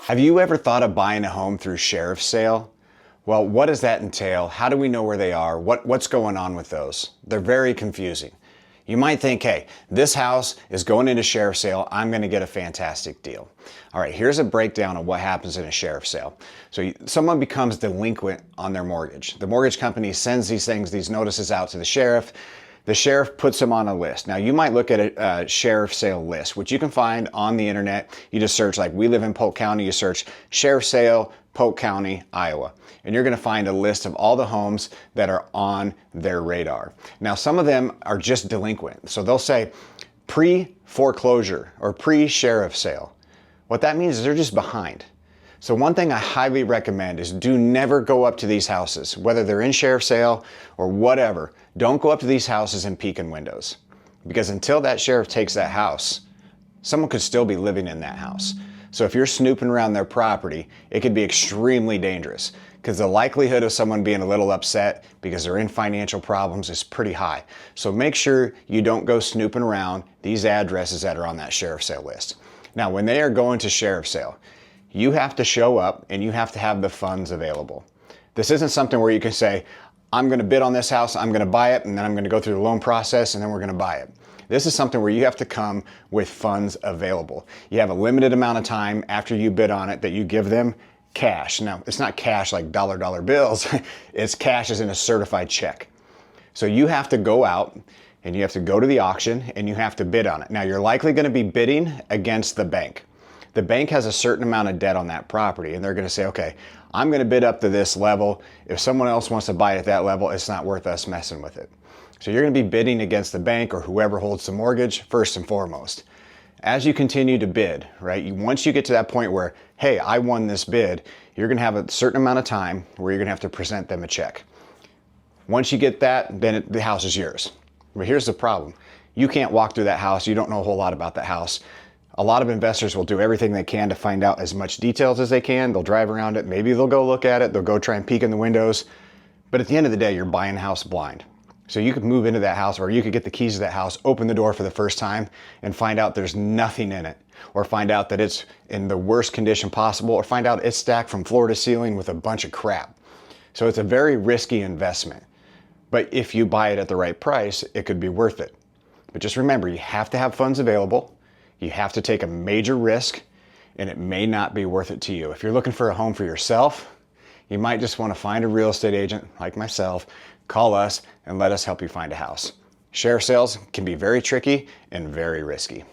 Have you ever thought of buying a home through sheriff's sale? Well, what does that entail? How do we know where they are? What's going on with those? They're very confusing. You might think, hey, this house is going into sheriff's sale. I'm going to get a fantastic deal. All right, here's a breakdown of what happens in a sheriff's sale. So someone becomes delinquent on their mortgage. The mortgage company sends these notices out to the sheriff. The sheriff puts them on a list. Now you might look at a sheriff sale list, which you can find on the internet. You just search, like we live in Polk County, you search sheriff sale, Polk County, Iowa. And you're gonna find a list of all the homes that are on their radar. Now some of them are just delinquent. So they'll say pre-foreclosure or pre-sheriff sale. What that means is they're just behind. So one thing I highly recommend is do never go up to these houses, whether they're in sheriff sale or whatever. Don't go up to these houses and peek in windows, because until that sheriff takes that house, someone could still be living in that house. So if you're snooping around their property, it could be extremely dangerous, because the likelihood of someone being a little upset because they're in financial problems is pretty high. So make sure you don't go snooping around these addresses that are on that sheriff sale list. Now, when they are going to sheriff sale, you have to show up and you have to have the funds available. This isn't something where you can say, I'm going to bid on this house, I'm going to buy it, and then I'm going to go through the loan process and then we're going to buy it. This is something where you have to come with funds available. You have a limited amount of time after you bid on it that you give them cash. Now, it's not cash like dollar bills, it's cash as in a certified check. So you have to go out and you have to go to the auction and you have to bid on it. Now, you're likely going to be bidding against the bank. The bank has a certain amount of debt on that property and they're going to say, okay, I'm going to bid up to this level. If someone else wants to buy it at that level, it's not worth us messing with it. So you're going to be bidding against the bank or whoever holds the mortgage first and foremost. As you continue to bid, right, once you get to that point where, hey, I won this bid, you're going to have a certain amount of time where you're going to have to present them a check. Once you get that, then the house is yours. But here's the problem. You can't walk through that house. You don't know a whole lot about that house. A lot of investors will do everything they can to find out as much details as they can. They'll drive around it. Maybe they'll go look at it. They'll go try and peek in the windows. But at the end of the day, you're buying a house blind. So you could move into that house, or you could get the keys to that house, open the door for the first time and find out there's nothing in it, or find out that it's in the worst condition possible, or find out it's stacked from floor to ceiling with a bunch of crap. So it's a very risky investment. But if you buy it at the right price, it could be worth it. But just remember, you have to have funds available. You have to take a major risk, and it may not be worth it to you. If you're looking for a home for yourself, you might just want to find a real estate agent like myself, call us, and let us help you find a house. Sheriff sales can be very tricky and very risky.